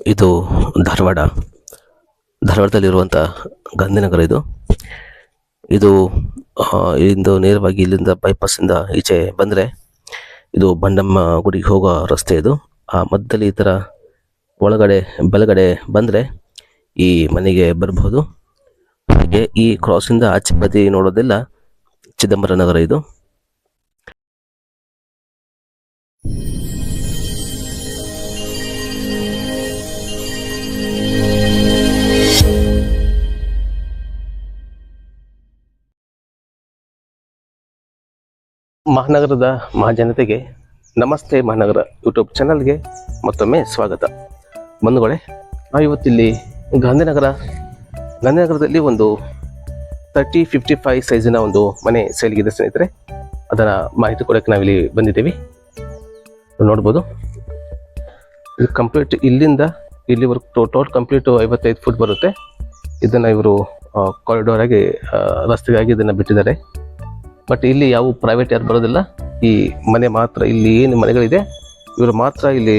ಇದು ಧಾರವಾಡದಲ್ಲಿರುವಂಥ ಗಾಂಧಿನಗರ. ಇದು ಇಂದು ನೇರವಾಗಿ ಇಲ್ಲಿಂದ ಬೈಪಾಸಿಂದ ಈಚೆ ಬಂದರೆ ಇದು ಬಂಡಮ್ಮ ಗುಡಿಗೆ ಹೋಗೋ ರಸ್ತೆ. ಇದು ಆ ಮಧ್ಯದಲ್ಲಿ ಈ ಥರ ಒಳಗಡೆ ಬಲಗಡೆ ಬಂದರೆ ಈ ಮನೆಗೆ ಬರಬಹುದು. ಹಾಗೆ ಈ ಕ್ರಾಸಿಂದ ಆಚೆ ಬದಿ ನೋಡೋದೆಲ್ಲ ಚಿದಂಬರ ನಗರ. ಇದು ಮಹಾನಗರದ ಮಹಾಜನತೆಗೆ ನಮಸ್ತೆ ಮಹಾನಗರ ಯೂಟ್ಯೂಬ್ ಚಾನಲ್ಗೆ ಮತ್ತೊಮ್ಮೆ ಸ್ವಾಗತ. ಬಂಧುಗಳೇ, ಇವತ್ತಿಲ್ಲಿ ಗಾಂಧಿನಗರದಲ್ಲಿ ಒಂದು 3055 ಸೈಜಿನ ಒಂದು ಮನೆ ಸೇಲ್ಗಿದೆ ಸ್ನೇಹಿತರೆ. ಅದರ ಮಾಹಿತಿ ಕೊಡೋಕ್ಕೆ ನಾವಿಲ್ಲಿ ಬಂದಿದ್ದೀವಿ. ನೋಡ್ಬೋದು, ಇದು ಕಂಪ್ಲೀಟ್ ಇಲ್ಲಿಂದ ಇಲ್ಲಿವರೆಗೂ ಟೋಟಲ್ ಕಂಪ್ಲೀಟ್ 55 ಫುಟ್ ಬರುತ್ತೆ. ಇದನ್ನು ಇವರು ಕಾರಿಡೋರ್ ಆಗಿ ರಸ್ತೆಗಾಗಿ ಇದನ್ನು ಬಿಟ್ಟಿದ್ದಾರೆ. ಬಟ್ ಇಲ್ಲಿ ಯಾವ ಪ್ರೈವೇಟ್ ಯಾರು ಬರೋದಿಲ್ಲ. ಈ ಮನೆ ಮಾತ್ರ, ಇಲ್ಲಿ ಏನು ಮನೆಗಳಿದೆ ಇವರು ಮಾತ್ರ ಇಲ್ಲಿ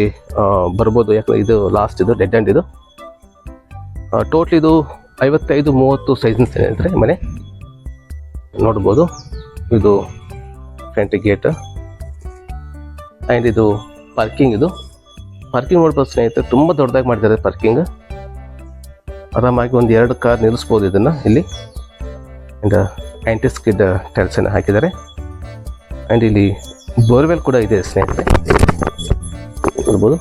ಬರ್ಬೋದು. ಯಾಕಂದರೆ ಇದು ಲಾಸ್ಟ್, ಇದು ಡೆಡ್ ಎಂಡ್. ಇದು ಟೋಟ್ಲ್ ಇದು 55-30 ಸೈಜಿನ ಸ್ನೇಹಿತರೆ ಮನೆ. ನೋಡ್ಬೋದು, ಇದು ಫ್ರಂಟ್ ಗೇಟ್ ಆ್ಯಂಡ್ ಇದು ಪಾರ್ಕಿಂಗ್. ಇದು ಪಾರ್ಕಿಂಗ್ ನೋಡ್ಬೋದು ಸ್ನೇಹಿತರೆ, ತುಂಬ ದೊಡ್ಡದಾಗಿ ಮಾಡಿದ್ದಾರೆ ಪಾರ್ಕಿಂಗ್. ಆರಾಮಾಗಿ ಒಂದು 2 ಕಾರ್ ನಿಲ್ಲಿಸ್ಬೋದು ಇದನ್ನು ಇಲ್ಲಿ. ಆ್ಯಂಡ್ ಆ್ಯಂಟಿ ಸ್ಕಿಡ್ ಟೈಲ್ಸನ್ನು ಹಾಕಿದ್ದಾರೆ. ಆ್ಯಂಡ್ ಇಲ್ಲಿ ಬೋರ್ವೆಲ್ ಕೂಡ ಇದೆ ಸ್ನೇಹಿತರೆ, ನೋಡ್ಬೋದು.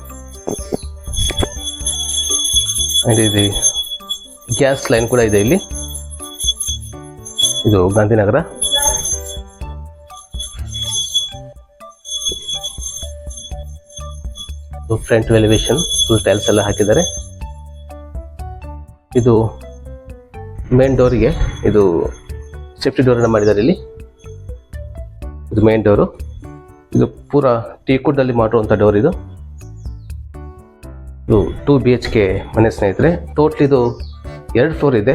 ಆ್ಯಂಡ್ ಇಲ್ಲಿ ಗ್ಯಾಸ್ ಲೈನ್ ಕೂಡ ಇದೆ ಇಲ್ಲಿ. ಇದು Gandhinagar. Front elevation full tiles ಎಲ್ಲ ಹಾಕಿದ್ದಾರೆ. ಇದು ಮೇನ್ ಡೋರಿಗೆ ಇದು ಸೇಫ್ಟಿ ಡೋರನ್ನು ಮಾಡಿದ್ದಾರೆ ಇಲ್ಲಿ. ಇದು ಮೇನ್ ಡೋರು. ಇದು ಪೂರ ಟೀಕುಡ್ಡಲ್ಲಿ ಮಾಡಿರುವಂಥ ಡೋರ್. ಇದು 2 BHK ಮನೆ ಸ್ನೇಹಿತರೆ. ಟೋಟ್ಲ್ ಇದು 2 ಫ್ಲೋರ್ ಇದೆ.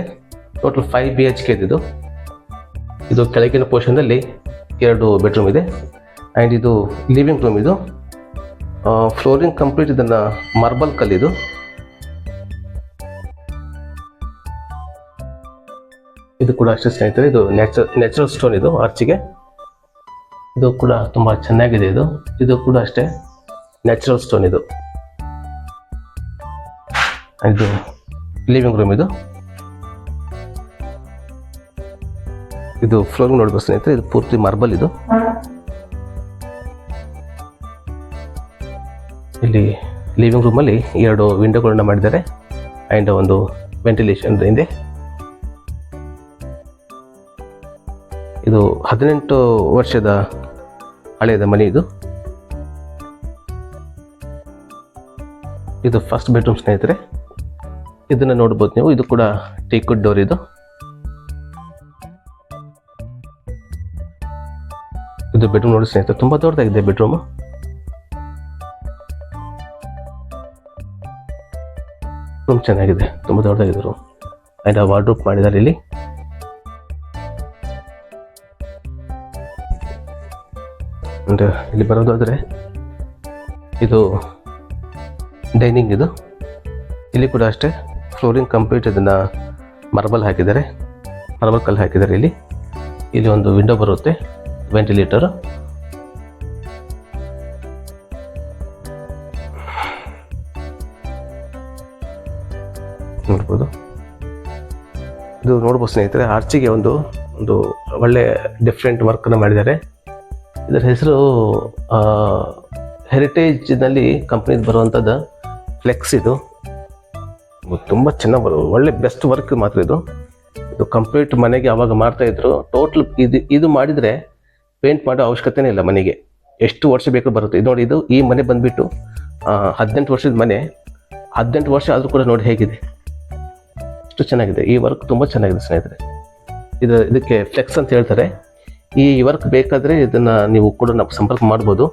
ಟೋಟಲ್ 5 BHK ಇದು. ಇದು ಕೆಳಗಿನ ಪೋರ್ಷನ್ನಲ್ಲಿ 2 ಬೆಡ್ರೂಮ್ ಇದೆ. ಆ್ಯಂಡ್ ಇದು ಲಿವಿಂಗ್ ರೂಮ್. ಇದು ಫ್ಲೋರಿಂಗ್ ಕಂಪ್ಲೀಟ್ ಇದನ್ನು ಮಾರ್ಬಲ್ ಕಲ್ಲಿದು. ಇದು ಕೂಡ ಅಷ್ಟೇ ಸ್ನೇಹಿತರೆ, ಇದು ನ್ಯಾಚುರಲ್ ಸ್ಟೋನ್. ಇದು ಆರ್ಚಿಗೆ ಇದು ಕೂಡ ತುಂಬ ಚೆನ್ನಾಗಿದೆ. ಇದು ಕೂಡ ಅಷ್ಟೇ ನ್ಯಾಚುರಲ್ ಸ್ಟೋನ್. ಇದು ಲಿವಿಂಗ್ ರೂಮ್. ಇದು ಫ್ಲೋರಿಂಗ್ ನೋಡ್ಬೋದು ಸ್ನೇಹಿತರೆ, ಇದು ಪೂರ್ತಿ ಮಾರ್ಬಲ್. ಇದು ಇಲ್ಲಿ ಲಿವಿಂಗ್ ರೂಮಲ್ಲಿ 2 ವಿಂಡೋಗಳನ್ನ ಮಾಡಿದ್ದಾರೆ ಆ್ಯಂಡ್ ಒಂದು ವೆಂಟಿಲೇಷನ್ ಇದೆ. ಇದು 18 ವರ್ಷದ ಹಳೆಯದ ಮನೆ. ಇದು ಫಸ್ಟ್ ಬೆಡ್ರೂಮ್ ಸ್ನೇಹಿತರೆ. ಇದನ್ನು ನೋಡ್ಬೋದು ನೀವು. ಇದು ಕೂಡ ಟೀಕುಡ್ ಡೋರ್. ಇದು ಬೆಡ್ರೂಮ್ ನೋಡಿ ಸ್ನೇಹಿತರೆ, ತುಂಬ ದೊಡ್ಡದಾಗಿದೆ ಬೆಡ್ರೂಮ್. ರೂಮ್ ಚೆನ್ನಾಗಿದೆ, ತುಂಬ ದೊಡ್ಡದಾಗಿದೆ ರೂಮ್. ಆ್ಯಂಡ್ ವಾರ್ಡ್ರೋಬ್ ಮಾಡಿದ್ದಾರೆ ಇಲ್ಲಿ. ಅಂಡ್ ಇಲ್ಲಿ ಬರೋದಾದರೆ ಇದು ಡೈನಿಂಗ್. ಇಲ್ಲಿ ಕೂಡ ಅಷ್ಟೇ ಫ್ಲೋರಿಂಗ್ ಕಂಪ್ಲೀಟ್ ಇದನ್ನು ಮಾರ್ಬಲ್ ಹಾಕಿದ್ದಾರೆ, ಮಾರ್ಬಲ್ ಕಲ್ಲು ಹಾಕಿದ್ದಾರೆ ಇಲ್ಲಿ. ಇಲ್ಲಿ ಒಂದು ವಿಂಡೋ ಬರುತ್ತೆ, ವೆಂಟಿಲೇಟರ್. ನೋಡ್ಬೋದು, ಇದು ನೋಡ್ಬೋದು ಸ್ನೇಹಿತರೆ. ಆರ್ಚಿಗೆ ಒಂದು ಒಳ್ಳೆ ಡಿಫ್ರೆಂಟ್ ವರ್ಕನ್ನು ಮಾಡಿದ್ದಾರೆ. ಇದರ ಹೆಸರು ಹೆರಿಟೇಜ್ನಲ್ಲಿ ಕಂಪ್ನಿದು ಬರುವಂಥದ್ದು ಫ್ಲೆಕ್ಸ್. ಇದು ತುಂಬ ಚೆನ್ನಾಗಿ ಒಳ್ಳೆ ಬೆಸ್ಟ್ ವರ್ಕ್ ಮಾತ್ರ. ಇದು ಕಂಪ್ಲೀಟ್ ಮನೆಗೆ ಆವಾಗ ಮಾಡ್ತಾಯಿದ್ರು. ಟೋಟಲ್ ಇದು ಮಾಡಿದರೆ ಪೇಂಟ್ ಮಾಡೋ ಅವಶ್ಯಕತೆನೇ ಇಲ್ಲ ಮನೆಗೆ. ಎಷ್ಟು ವರ್ಷ ಬೇಕು ಬರುತ್ತೆ. ಇದು ನೋಡಿ, ಈ ಮನೆ ಬಂದುಬಿಟ್ಟು 18 ವರ್ಷದ ಮನೆ. 18 ವರ್ಷ ಆದರೂ ಕೂಡ ನೋಡಿ ಹೇಗಿದೆ, ಅಷ್ಟು ಚೆನ್ನಾಗಿದೆ. ಈ ವರ್ಕ್ ತುಂಬ ಚೆನ್ನಾಗಿದೆ ಸ್ನೇಹಿತರೆ. ಇದಕ್ಕೆ ಫ್ಲೆಕ್ಸ್ ಅಂತ ಹೇಳ್ತಾರೆ. ಈ ವರ್ಕ್ ಬೇಕಾದರೆ ಇದನ್ನು ನೀವು ಕೂಡ ನಾವು ಸಂಪರ್ಕ ಮಾಡ್ಬೋದು.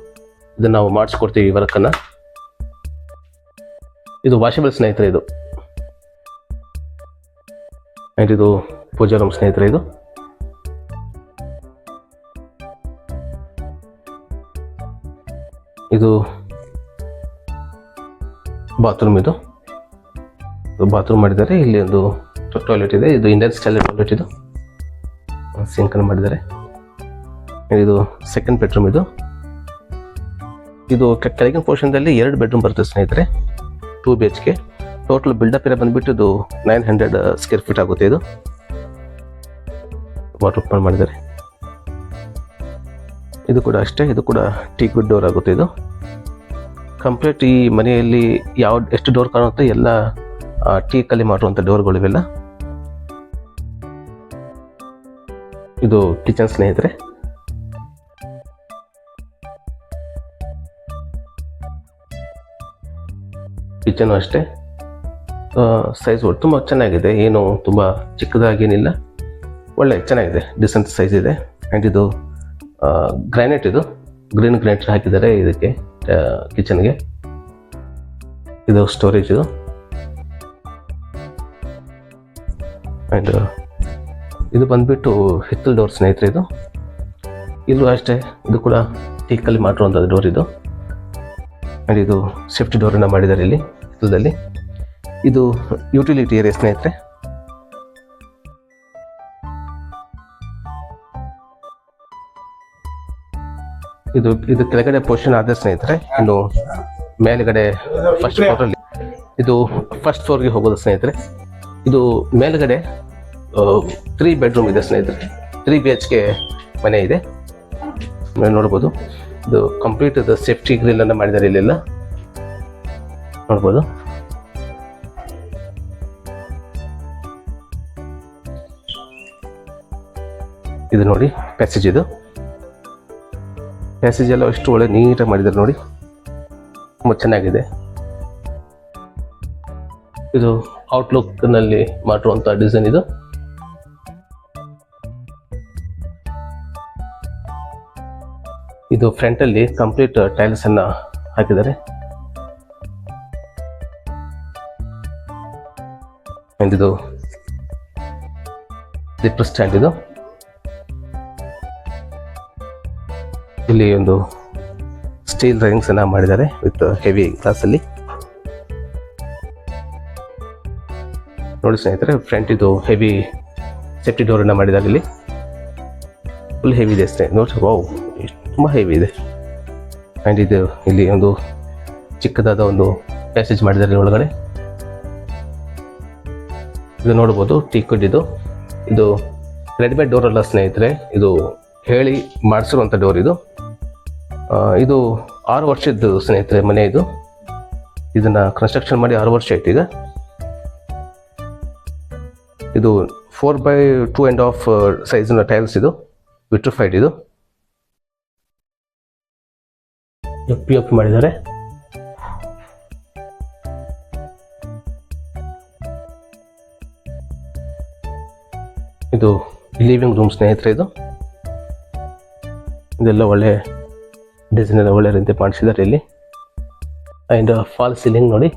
ಇದನ್ನು ನಾವು ಮಾಡಿಸ್ಕೊಡ್ತೀವಿ ಈ ವರ್ಕನ್ನು. ಇದು ವಾಷಬಲ್ ಸ್ನೇಹಿತರೆ. ಆ್ಯಂಡ್ ಇದು ಪೂಜಾ ರೂಮ್ ಸ್ನೇಹಿತರೆ. ಇದು ಬಾತ್ರೂಮ್. ಬಾತ್ರೂಮ್ ಮಾಡಿದ್ದಾರೆ. ಇಲ್ಲಿ ಒಂದು ಟಾಯ್ಲೆಟ್ ಇದೆ. ಇದು ಇಂಡಿಯನ್ ಸ್ಟೈಲ್ ಟಾಯ್ಲೆಟ್. ಇದು ಸಿಂಕ್ ಅನ್ನು ಮಾಡಿದ್ದಾರೆ. ಇದು ಸೆಕೆಂಡ್ ಬೆಡ್ರೂಮ್. ಇದು ಕೆಳಗಿನ ಪೋರ್ಷನ್ದಲ್ಲಿ 2 ಬೆಡ್ರೂಮ್ ಬರುತ್ತೆ ಸ್ನೇಹಿತರೆ. 2 BHK. ಟೋಟಲ್ ಬಿಲ್ಡಪ್ ಏರಿಯಾ ಬಂದ್ಬಿಟ್ಟು ಇದು 900 ಸ್ಕ್ವೇರ್ ಫೀಟ್ ಆಗುತ್ತೆ. ಇದು ವಾಟರ್ ಮಾಡಿದ್ದಾರೆ. ಇದು ಕೂಡ ಅಷ್ಟೇ. ಇದು ಕೂಡ ಟೀಕ್ ವುಡ್ ಡೋರ್ ಆಗುತ್ತೆ. ಇದು ಕಂಪ್ಲೀಟ್ ಈ ಮನೆಯಲ್ಲಿ ಎಷ್ಟು ಡೋರ್ ಕಾಣುತ್ತೆ ಎಲ್ಲ ಟೀಕಲ್ಲಿ ಮಾಡುವಂಥ ಡೋರ್ಗಳಿವೆಲ್ಲ. ಇದು ಕಿಚನ್ ಸ್ನೇಹಿತರೆ. ಕಿಚನ್ ಅಷ್ಟೇ ಸೈಜ್ ತುಂಬ ಚೆನ್ನಾಗಿದೆ. ಏನು ತುಂಬ ಚಿಕ್ಕದಾಗೇನಿಲ್ಲ, ಒಳ್ಳೆ ಚೆನ್ನಾಗಿದೆ, ಡಿಸೆಂಟ್ ಸೈಜ್ ಇದೆ. ಆ್ಯಂಡ್ ಇದು ಗ್ರಾನೈಟ್. ಇದು ಗ್ರೀನ್ ಗ್ರಾನೈಟ್ ಹಾಕಿದ್ದಾರೆ ಇದಕ್ಕೆ ಕಿಚನ್ಗೆ. ಇದು ಸ್ಟೋರೇಜ್. ಆ್ಯಂಡ್ ಇದು ಬಂದ್ಬಿಟ್ಟು ಹಿತ್ತಲ್ ಡೋರ್ ಸ್ನೇಹಿತರೆ. ಇಲ್ಲೂ ಅಷ್ಟೇ. ಇದು ಕೂಡ ಟೀಕಲ್ಲಿ ಮಾಡಿರುವಂಥದ್ದು ಡೋರ್. ಇದು ಆ್ಯಂಡ್ ಇದು ಸೇಫ್ಟಿ ಡೋರನ್ನು ಮಾಡಿದ್ದಾರೆ ಇಲ್ಲಿ ಹಿತ್ತಲದಲ್ಲಿ. ಇದು ಯುಟಿಲಿಟಿ ಏರಿಯಾ ಸ್ನೇಹಿತರೆ. ಇದು ಕೆಳಗಡೆ ಪೋರ್ಷನ್ ಆದ ಸ್ನೇಹಿತರೆ. ಇನ್ನು ಮೇಲ್ಗಡೆ ಫಸ್ಟ್ ಫ್ಲೋರಲ್ಲಿ ಇದು ಫಸ್ಟ್ ಫ್ಲೋರ್ಗೆ ಹೋಗೋದು ಸ್ನೇಹಿತರೆ. ಇದು ಮೇಲ್ಗಡೆ 3 ಬೆಡ್ರೂಮ್ ಇದೆ ಸ್ನೇಹಿತರೆ. 3 BHK ಮನೆ ಇದೆ ನೋಡ್ಬೋದು. ಇದು ಕಂಪ್ಲೀಟ್ ಸೇಫ್ಟಿ ಗ್ರಿಲ್ ಅನ್ನು ಮಾಡಿದ್ದಾರೆ ಇಲ್ಲೆಲ್ಲ ನೋಡ್ಬೋದು. ಇದು ನೋಡಿ ಪ್ಯಾಸೇಜ್. ಇದು ಪ್ಯಾಸೇಜ್ ಎಲ್ಲ ಅಷ್ಟು ಒಳ್ಳೆ ನೀಟಾಗಿ ಮಾಡಿದ್ದಾರೆ ನೋಡಿ, ತುಂಬ ಚೆನ್ನಾಗಿದೆ. ಇದು ಔಟ್ಲುಕ್ ನಲ್ಲಿ ಮಾಡಿರುವಂಥ ಡಿಸೈನ್. ಇದು ಫ್ರಂಟ್ ಅಲ್ಲಿ ಕಂಪ್ಲೀಟ್ ಟೈಲ್ಸ್ ಅನ್ನ ಹಾಕಿದ್ದಾರೆ. ಇದು ಸ್ಲಿಪ್ಪರ್ ಸ್ಟ್ಯಾಂಡ್. ಇದು ಇಲ್ಲಿ ಒಂದು ಸ್ಟೀಲ್ ರೈಲಿಂಗ್ಸ್ ಅನ್ನ ಮಾಡಿದ್ದಾರೆ ವಿತ್ ಹೆವಿ ಗ್ಲಾಸ್ ಅಲ್ಲಿ ನೋಡಿ ಸ್ನೇಹಿತರೆ. ಫ್ರಂಟ್ ಇದು ಹೆವಿ ಸೇಫ್ಟಿ ಡೋರ್ ಅನ್ನ ಮಾಡಿದ್ದಾರೆ. ಇಲ್ಲಿ ಫುಲ್ ಹೆವಿ ಇದೆ ಸ್ನೇಹಿತರೆ ನೋಡಿ. ವಾವ್, ತುಂಬ ಹೆವಿ ಇದೆ. ಆ್ಯಂಡ್ ಇದು ಇಲ್ಲಿ ಒಂದು ಚಿಕ್ಕದಾದ ಒಂದು ಪ್ಯಾಸೇಜ್ ಮಾಡಿದ್ದಾರೆ ಒಳಗಡೆ. ಇದು ನೋಡ್ಬೋದು ಟೀಕುಡ್. ಇದು ರೆಡಿಮೇಡ್ ಡೋರ್ ಅಲ್ಲ ಸ್ನೇಹಿತರೆ, ಇದು ಹೇಳಿ ಮಾಡಿಸಿರುವಂಥ ಡೋರ್. ಇದು 6 ವರ್ಷದ್ದು ಸ್ನೇಹಿತರೆ ಮನೆ. ಇದನ್ನ ಕನ್ಸ್ಟ್ರಕ್ಷನ್ ಮಾಡಿ 6 ವರ್ಷ ಆಯ್ತು ಈಗ. ಇದು 4x2.5 ಸೈಜ್ನ ಟೈಲ್ಸ್. ಇದು ವಿಟ್ರಿಫೈಡ್. ಇದು POP ಮಾಡಿದ್ದಾರೆ. ಇದು ಲಿವಿಂಗ್ ರೂಮ್ ಸ್ನೇಹಿತರೆ. ಇದೆಲ್ಲ ಒಳ್ಳೆ ಡಿಸೈನ್ ಎಲ್ಲ ಒಳ್ಳೆ ರೀತಿ ಮಾಡಿಸಿದ್ದಾರೆ ಇಲ್ಲಿ. ಆ್ಯಂಡ್ ಫಾಲ್ ಸೀಲಿಂಗ್ ನೋಡಿ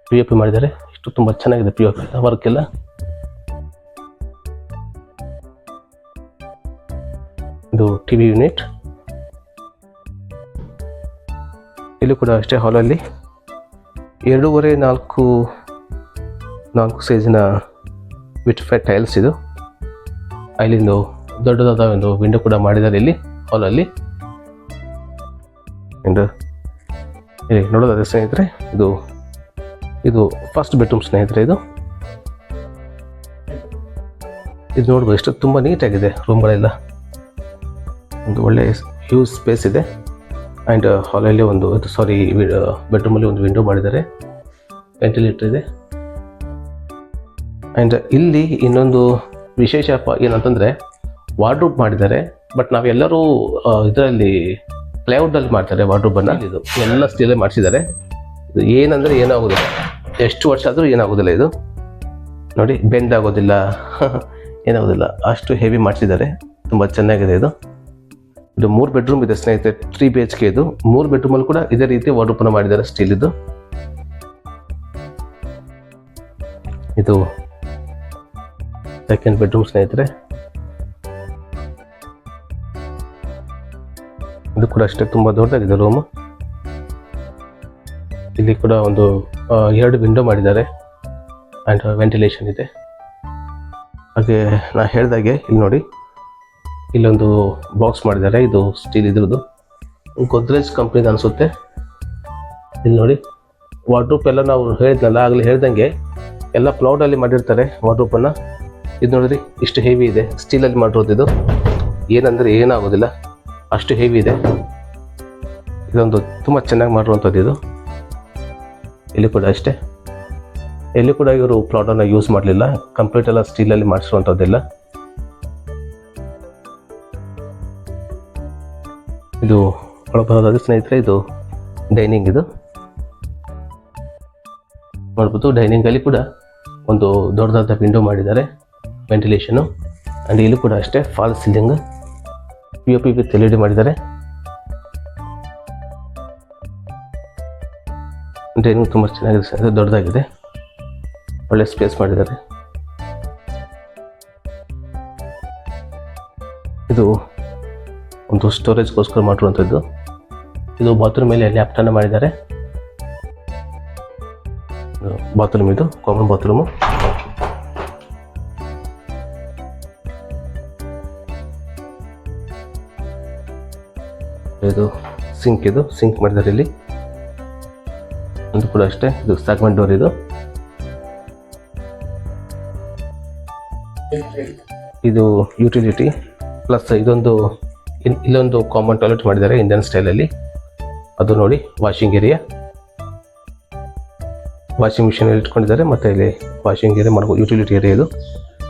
POP ಮಾಡಿದ್ದಾರೆ. ಇಷ್ಟು ತುಂಬ ಚೆನ್ನಾಗಿದೆ POP ವರ್ಕ್ ಎಲ್ಲ. ಇದು TV ಯೂನಿಟ್. ಇಲ್ಲಿ ಕೂಡ ಅಷ್ಟೇ ಹಾಲಲ್ಲಿ 2.5x4 ಸೈಜಿನ ವಿಟ್ರಿಫೈಡ್ ಟೈಲ್ಸ್. ಇದು ಅಲ್ಲಿಂದು ದೊಡ್ಡದಾದ ಒಂದು ವಿಂಡೋ ಕೂಡ ಮಾಡಿದ್ದಾರೆ ಇಲ್ಲಿ ಹಾಲಲ್ಲಿ. ಆ್ಯಂಡ್ ಇಲ್ಲಿ ನೋಡೋದಾದ್ರೆ ಸ್ನೇಹಿತರೆ ಇದು ಫಸ್ಟ್ ಬೆಡ್ರೂಮ್ ಸ್ನೇಹಿತರೆ. ಇದು ನೋಡ್ಬೋದು ಎಷ್ಟು ತುಂಬ ನೀಟಾಗಿದೆ ರೂಮ್ಗಳೆಲ್ಲ. ಒಂದು ಒಳ್ಳೆ ಹ್ಯೂಜ್ ಸ್ಪೇಸ್ ಇದೆ. ಆ್ಯಂಡ್ ಹಾಲಲ್ಲಿ ಬೆಡ್ರೂಮಲ್ಲಿ ಒಂದು ವಿಂಡೋ ಮಾಡಿದ್ದಾರೆ, ವೆಂಟಿಲೇಟರ್ ಇದೆ. ಆ್ಯಂಡ್ ಇಲ್ಲಿ ಇನ್ನೊಂದು ವಿಶೇಷ ಏನಂತಂದರೆ ವಾರ್ಡ್ರೂಬ್ ಮಾಡಿದ್ದಾರೆ. ಬಟ್ ನಾವೆಲ್ಲರೂ ಇದರಲ್ಲಿ ಪ್ಲೈವುಡ್ಡಲ್ಲಿ ಮಾಡ್ತಾರೆ ವಾರ್ಡ್ರೂಬನ್ನು. ಇದು ಎಲ್ಲ ಸ್ಟೀಲೇ ಮಾಡಿಸಿದ್ದಾರೆ. ಇದು ಏನಂದರೆ ಏನಾಗೋದಿಲ್ಲ, ಎಷ್ಟು ವರ್ಷ ಆದರೂ ಏನಾಗೋದಿಲ್ಲ. ಇದು ನೋಡಿ ಬೆಂಡ್ ಆಗೋದಿಲ್ಲ, ಏನಾಗೋದಿಲ್ಲ, ಅಷ್ಟು ಹೆವಿ ಮಾಡಿಸಿದ್ದಾರೆ. ತುಂಬ ಚೆನ್ನಾಗಿದೆ. ಇದು 3 ಬೆಡ್ರೂಮ್ ಇದೆ ಸ್ನೇಹಿತರೆ. 3 BHK. ಇದು 3 ಬೆಡ್ರೂಮಲ್ಲಿ ಕೂಡ ಇದೇ ರೀತಿ ವಾರ್ಡ್ರೂಬನ್ನು ಮಾಡಿದ್ದಾರೆ ಸ್ಟೀಲ್. ಇದು ಸೆಕೆಂಡ್ ಬೆಡ್ರೂಮ್ ಸ್ನೇಹಿತರೆ. ಇದು ಕೂಡ ಅಷ್ಟೇ ತುಂಬ ದೊಡ್ಡದಾಗಿದೆ ರೂಮ್. ಇಲ್ಲಿ ಕೂಡ ಒಂದು 2 ವಿಂಡೋ ಮಾಡಿದ್ದಾರೆ ಆ್ಯಂಡ್ ವೆಂಟಿಲೇಷನ್ ಇದೆ. ಹಾಗೆ ನಾ ಹೇಳಿದಾಗೆ ಇಲ್ಲಿ ನೋಡಿ, ಇಲ್ಲೊಂದು ಬಾಕ್ಸ್ ಮಾಡಿದ್ದಾರೆ, ಇದು ಸ್ಟೀಲ್ ಇದ್ರದ್ದು, ಗೋದ್ರೇಜ್ ಕಂಪ್ನಿದು ಅನಿಸುತ್ತೆ. ಇಲ್ಲಿ ನೋಡಿ ವಾರ್ಡ್ರೋಪ್ ಎಲ್ಲ ನಾವು ಹೇಳಿದ್ನಲ್ಲ ಆಗಲೇ ಹೇಳ್ದಂಗೆ ಎಲ್ಲ ಪ್ಲೌಡಲ್ಲಿ ಮಾಡಿರ್ತಾರೆ ವಾರ್ಡ್ರೋಪನ್ನು. ಇದು ನೋಡಿದ್ರಿ ಇಷ್ಟು ಹೆವಿ ಇದೆ, ಸ್ಟೀಲಲ್ಲಿ ಮಾಡಿರೋದು. ಇದು ಏನಂದರೆ ಏನಾಗೋದಿಲ್ಲ, ಅಷ್ಟು ಹೆವಿ ಇದೆ. ಇದೊಂದು ತುಂಬ ಚೆನ್ನಾಗಿ ಮಾಡಿರುವಂಥದ್ದು ಇದು. ಇಲ್ಲಿ ಕೂಡ ಅಷ್ಟೇ, ಎಲ್ಲಿ ಕೂಡ ಇವರು ಪ್ಲೌಡನ್ನು ಯೂಸ್ ಮಾಡಲಿಲ್ಲ, ಕಂಪ್ಲೀಟ್ ಎಲ್ಲ ಸ್ಟೀಲಲ್ಲಿ ಮಾಡಿಸುವಂಥದ್ದೆಲ್ಲ. ಇದು ಒಳಬರೋದಾದ್ರೆ ಸ್ನೇಹಿತರೆ, ಇದು ಡೈನಿಂಗ್. ಇದು ನೋಡ್ಬೋದು, ಡೈನಿಂಗಲ್ಲಿ ಕೂಡ ಒಂದು ದೊಡ್ಡದಾದ ವಿಂಡೋ ಮಾಡಿದ್ದಾರೆ, ವೆಂಟಿಲೇಷನು. ಆ್ಯಂಡ್ ಇಲ್ಲೂ ಕೂಡ ಅಷ್ಟೇ fall ceiling, POP with LED ಮಾಡಿದ್ದಾರೆ. ಡೈನಿಂಗ್ ತುಂಬ ಚೆನ್ನಾಗಿದೆ, ದೊಡ್ಡದಾಗಿದೆ, ಒಳ್ಳೆ ಸ್ಪೇಸ್ ಮಾಡಿದ್ದಾರೆ. ಇದು ಒಂದು ಸ್ಟೋರೇಜ್ಗೋಸ್ಕರ ಮಾಡಿರುವಂಥದ್ದು. ಇದು ಬಾತ್ರೂಮ್ ಮೇಲೆ ಲ್ಯಾಪ್ಟಾನ ಮಾಡಿದ್ದಾರೆ. ಬಾತ್ರೂಮ್, ಇದು ಕಾಮನ್ ಬಾತ್ರೂಮು. ಇದು ಸಿಂಕ್, ಇದು ಸಿಂಕ್ ಮಾಡಿದ್ದಾರೆ ಇಲ್ಲಿ. ಇದು ಕೂಡ ಅಷ್ಟೇ, ಇದು ಸೆಗ್ಮೆಂಟ್ ಡೋರ್. ಇದು ಯುಟಿಲಿಟಿ ಪ್ಲಸ್ ಇದೊಂದು ಇಲ್ಲೊಂದು ಕಾಮನ್ ಟಾಯ್ಲೆಟ್ ಮಾಡಿದ್ದಾರೆ ಇಂಡಿಯನ್ ಸ್ಟೈಲಲ್ಲಿ. ಅದು ನೋಡಿ ವಾಷಿಂಗ್ ಏರಿಯಾ, ವಾಷಿಂಗ್ ಮಿಷಿನ್ ಇಟ್ಕೊಂಡಿದ್ದಾರೆ, ಮತ್ತು ಇಲ್ಲಿ ವಾಷಿಂಗ್ ಏರಿಯಾ ಮಾಡ್ಬೋದು, ಯುಟಿಲಿಟಿ ಏರಿಯಾ ಇದು.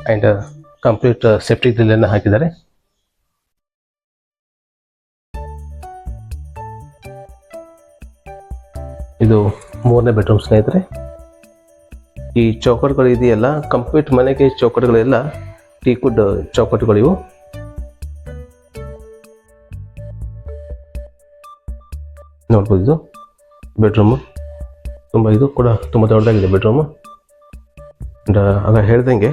ಆ್ಯಂಡ್ ಕಂಪ್ಲೀಟ್ ಸೆಪ್ಟಿಕ್ ಡ್ರಿಲ್ಲನ್ನು ಹಾಕಿದ್ದಾರೆ. ಇದು 3ನೇ ಬೆಡ್ರೂಮ್ ಸ್ನೇಹಿತರೆ. ಈ ಚೌಕಟ್ಟುಗಳು ಇದೆಯಲ್ಲ, ಕಂಪ್ಲೀಟ್ ಮನೆಗೆ ಚೌಕಟ್ಟುಗಳೆಲ್ಲ ಟೀಕುಡ್ ಚೌಕಟ್ಟುಗಳು ಇವು. ನೋಡ್ಬೋದು, ಇದು ಬೆಡ್ರೂಮು, ಇದು ಕೂಡ ತುಂಬ ದೊಡ್ಡದಾಗಿದೆ ಬೆಡ್ರೂಮು. ಆಗ ಹೇಳ್ದಂಗೆ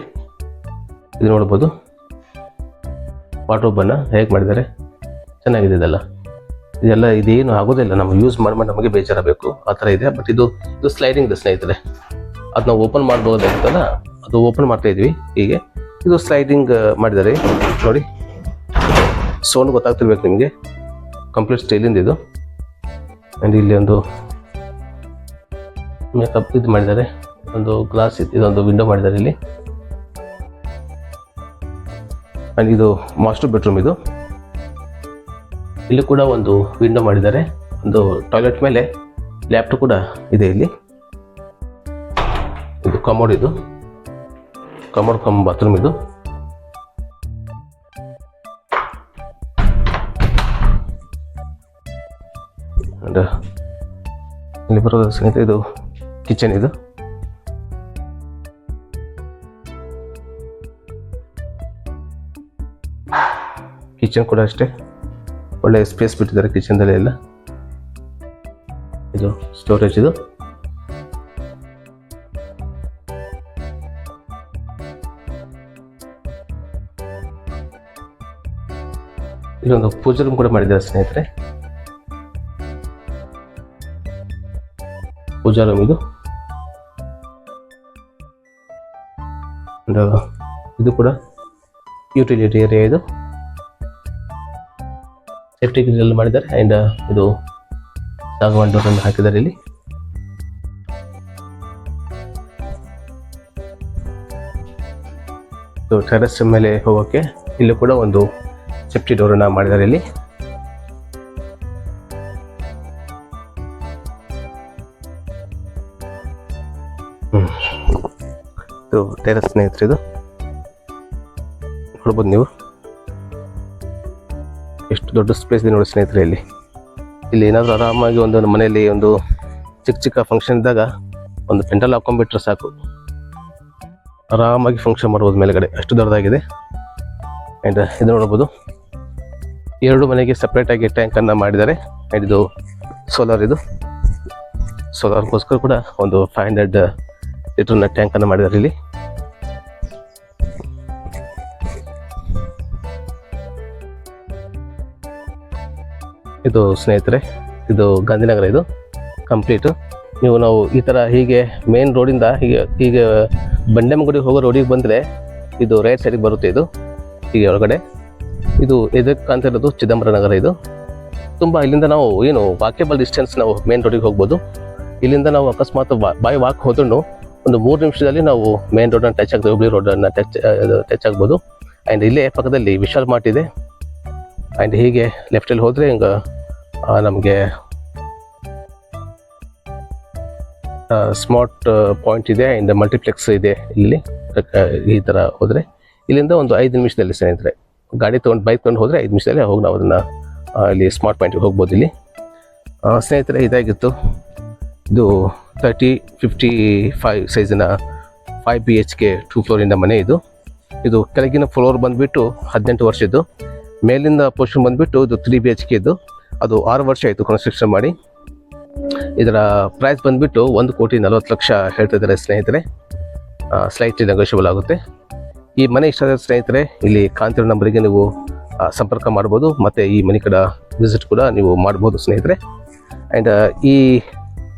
ಇದು ನೋಡ್ಬೋದು, ವಾರ್ಡ್ರೋಬನ್ನು ಹೇಗೆ ಮಾಡಿದ್ದಾರೆ, ಚೆನ್ನಾಗಿದೆ ಇದೆಲ್ಲ. ಇದೆಲ್ಲ ಇದೇನು ಆಗೋದಿಲ್ಲ, ನಮ್ಗೆ ಯೂಸ್ ಮಾಡಿ ನಮಗೆ ಬೇಜಾರಬೇಕು ಆ ಥರ ಇದೆ. ಬಟ್ ಇದು ಸ್ಲೈಡಿಂಗ್ ಇದೆ ಸ್ನೇಹಿತರೆ, ಅದು ನಾವು ಓಪನ್ ಮಾಡ್ಬೋದಾಗಿತ್ತಲ್ಲ, ಅದು ಓಪನ್ ಮಾಡ್ತಾ ಇದ್ವಿ ಹೀಗೆ. ಇದು ಸ್ಲೈಡಿಂಗ್ ಮಾಡಿದ್ದಾರೆ ನೋಡಿ, ಸೌಂಡ್ ಗೊತ್ತಾಗ್ತಿರ್ಬೇಕು ನಿಮಗೆ, ಕಂಪ್ಲೀಟ್ ಸ್ಟೈಲಿಂದ ಇದು. ಆ್ಯಂಡ್ ಇಲ್ಲಿ ಒಂದು ಮೇಕಪ್ ಇದು ಮಾಡಿದ್ದಾರೆ, ಒಂದು ಗ್ಲಾಸ್, ಇದೊಂದು ವಿಂಡೋ ಮಾಡಿದ್ದಾರೆ ಇಲ್ಲಿ. ಆ್ಯಂಡ್ ಇದು ಮಾಸ್ಟರ್ ಬೆಡ್ರೂಮ್. ಇದು ಇಲ್ಲಿ ಕೂಡ ಒಂದು ವಿಂಡೋ ಮಾಡಿದ್ದಾರೆ, ಒಂದು ಟಾಯ್ಲೆಟ್ ಮೇಲೆ ಲ್ಯಾಪ್ಟಾಪ್ ಕೂಡ ಇದೆ ಇಲ್ಲಿ. ಇದು ಕಮೋಡ್, ಇದು ಕಮೋಡ್ ಕಮ್ ಬಾತ್ರೂಮ್. ಇದು ಇಲ್ಲಿ ಬರೋದು ಸ್ನೇಹಿತರೆ, ಇದು ಕಿಚನ್. ಇದು ಕಿಚನ್ ಕೂಡ ಅಷ್ಟೇ, ಒಳ್ಳೆ ಸ್ಪೇಸ್ ಬಿಟ್ಟಿದ್ದಾರೆ ಕಿಚನ್ದಲ್ಲಿ ಎಲ್ಲ. ಇದು ಸ್ಟೋರೇಜ್. ಇದು ಇದೊಂದು ಪೂಜಾ ರೂಮ್ ಕೂಡ ಮಾಡಿದ್ದಾರೆ ಸ್ನೇಹಿತರೆ, ಪೂಜಾ ರೂಮ್ ಇದು. ಇದು ಕೂಡ ಯುಟಿಲಿಟಿ ಏರಿಯಾ. ಇದು ಸೇಫ್ಟಿ ಗ್ರಿಲ್ ಮಾಡಿದ್ದಾರೆ. ಆ್ಯಂಡ್ ಇದು ಸಾಗವಾನ್ ಡೋರ್ ಅನ್ನು ಹಾಕಿದ್ದಾರೆ ಇಲ್ಲಿ. ಟೆರೆಸ್ ಮೇಲೆ ಹೋಗೋಕ್ಕೆ ಇಲ್ಲೂ ಕೂಡ ಒಂದು ಸೇಫ್ಟಿ ಡೋರನ್ನು ಮಾಡಿದ್ದಾರೆ ಇಲ್ಲಿ. ಇದು ಟೆರೆಸ್ ಸ್ನೇಹಿತರೆ, ಇದು ನೋಡ್ಬೋದು ನೀವು, ಎಷ್ಟು ದೊಡ್ಡ ಸ್ಪೇಸ್ ಇದೆ ನೋಡಿ ಸ್ನೇಹಿತರೆ. ಇಲ್ಲಿ ಏನಾದರೂ ಆರಾಮಾಗಿ ಒಂದು ಮನೆಯಲ್ಲಿ ಒಂದು ಚಿಕ್ಕ ಫಂಕ್ಷನ್ ಇದ್ದಾಗ ಒಂದು ಪೆಂಡಲ್ ಹಾಕೊಂಡ್ಬಿಟ್ರೆ ಸಾಕು, ಆರಾಮಾಗಿ ಫಂಕ್ಷನ್ ಮಾಡ್ಬೋದು ಮೇಲ್ಗಡೆ, ಅಷ್ಟು ದೊಡ್ಡದಾಗಿದೆ. ಆ್ಯಂಡ್ ಇದು ನೋಡ್ಬೋದು, 2 ಮನೆಗೆ ಸಪ್ರೇಟಾಗಿ ಟ್ಯಾಂಕನ್ನು ಮಾಡಿದ್ದಾರೆ. ಆ್ಯಂಡ್ ಇದು ಸೋಲಾರ್. ಇದು ಸೋಲಾರ್ಗೋಸ್ಕರ ಕೂಡ ಒಂದು 500 ಲೀಟರ್ನ ಟ್ಯಾಂಕನ್ನು ಮಾಡಿದ್ದಾರೆ ಇಲ್ಲಿ. ಇದು ಸ್ನೇಹಿತರೆ, ಇದು ಗಾಂಧಿನಗರ. ಇದು ಕಂಪ್ಲೀಟು ನಾವು ಈ ಥರ ಹೀಗೆ ಮೇನ್ ರೋಡಿಂದ ಹೀಗೆ ಬಂಡೆಮಗುಡಿಗೆ ಹೋಗೋ ರೋಡಿಗೆ ಬಂದರೆ ಇದು ರೈಟ್ ಸೈಡಿಗೆ ಬರುತ್ತೆ. ಇದು ಹೀಗೆ ಒಳಗಡೆ ಇದು ಎದುರು ಕಾಣ್ತಾ ಇರೋದು ಚಿದಂಬರ ನಗರ. ಇದು ತುಂಬ ಇಲ್ಲಿಂದ ನಾವು ಏನು ವಾಕೇಬಲ್ ಡಿಸ್ಟೆನ್ಸ್ ನಾವು ಮೇನ್ ರೋಡಿಗೆ ಹೋಗ್ಬೋದು. ಇಲ್ಲಿಂದ ನಾವು ಅಕಸ್ಮಾತ್ ಬಾಯ್ ವಾಕ್ ಹೋದ್ರೂ ಒಂದು 3 ನಿಮಿಷದಲ್ಲಿ ನಾವು ಮೇನ್ ರೋಡನ್ನು ಟಚ್ ಆಗ್ತೇವೆ, ಹುಬ್ಳಿ ರೋಡನ್ನು ಟಚ್ ಆಗ್ಬೋದು. ಆ್ಯಂಡ್ ಇಲ್ಲೇ ಪಕ್ಕದಲ್ಲಿ ವಿಶಾಲ್ ಮಾರ್ಟ್ ಇದೆ. ಆ್ಯಂಡ್ ಹೀಗೆ ಲೆಫ್ಟಲ್ಲಿ ಹೋದರೆ ಹಿಂಗೆ ನಮಗೆ ಸ್ಮಾರ್ಟ್ ಪಾಯಿಂಟ್ ಇದೆ ಆ್ಯಂಡ್ ಮಲ್ಟಿಪ್ಲೆಕ್ಸ್ ಇದೆ ಇಲ್ಲಿ. ಈ ಥರ ಹೋದರೆ ಇಲ್ಲಿಂದ ಒಂದು 5 ನಿಮಿಷದಲ್ಲಿ ಸ್ನೇಹಿತರೆ, ಗಾಡಿ ಬೈಕ್ ತೊಗೊಂಡು ಹೋದರೆ 5 ನಿಮಿಷದಲ್ಲಿ ಹೋಗಿ ನಾವು ಅದನ್ನು ಇಲ್ಲಿ ಸ್ಮಾರ್ಟ್ ಪಾಯಿಂಟಿಗೆ ಹೋಗ್ಬೋದು. ಇಲ್ಲಿ ಸ್ನೇಹಿತರೆ ಇದಾಗಿತ್ತು. ಇದು 30-55 ಸೈಜಿನ 5 BHK 2 ಫ್ಲೋರಿಂದ ಮನೆ. ಇದು ಕೆಳಗಿನ ಫ್ಲೋರ್ ಬಂದುಬಿಟ್ಟು 18 ವರ್ಷದ್ದು, ಮೇಲಿಂದ ಪೋರ್ಷನ್ ಬಂದುಬಿಟ್ಟು ಇದು 3 BHK ಇದು. ಅದು 6 ವರ್ಷ ಆಯಿತು ಕನ್ಸ್ಟ್ರಕ್ಷನ್ ಮಾಡಿ. ಇದರ ಪ್ರೈಸ್ ಬಂದುಬಿಟ್ಟು 1,40,00,000 ಹೇಳ್ತಾ ಇದ್ದಾರೆ ಸ್ನೇಹಿತರೆ. ಸ್ಲೈಟ್ಲಿ ನೆಗೋಷಿಯಬಲ್ ಆಗುತ್ತೆ. ಈ ಮನೆ ಇಷ್ಟ ಆದ ಸ್ನೇಹಿತರೆ ಇಲ್ಲಿ ಕಾಂತಿರೋ ನಂಬರಿಗೆ ನೀವು ಸಂಪರ್ಕ ಮಾಡ್ಬೋದು, ಮತ್ತು ಈ ಮನೆ ಕಡೆ ವಿಸಿಟ್ ಕೂಡ ನೀವು ಮಾಡ್ಬೋದು ಸ್ನೇಹಿತರೆ. ಆ್ಯಂಡ್ ಈ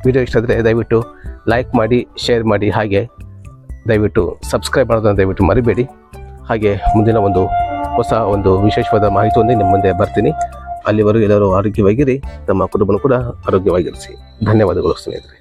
ವಿಡಿಯೋ ಇಷ್ಟ ಆದರೆ ದಯವಿಟ್ಟು ಲೈಕ್ ಮಾಡಿ, ಶೇರ್ ಮಾಡಿ, ಹಾಗೆ ದಯವಿಟ್ಟು ಸಬ್ಸ್ಕ್ರೈಬ್ ಮಾಡೋದನ್ನು ದಯವಿಟ್ಟು ಮರಿಬೇಡಿ. ಹಾಗೆ ಮುಂದಿನ ಹೊಸ ವಿಶೇಷವಾದ ಮಾಹಿತಿಯೊಂದಿಗೆ ನಿಮ್ಮ ಮುಂದೆ ಬರ್ತೀನಿ. ಅಲ್ಲಿವರೆಗೂ ಎಲ್ಲರೂ ಆರೋಗ್ಯವಾಗಿರಿ, ತಮ್ಮ ಕುಟುಂಬನೂ ಕೂಡ ಆರೋಗ್ಯವಾಗಿರಿಸಿ. ಧನ್ಯವಾದಗಳು ಸ್ನೇಹಿತರೆ.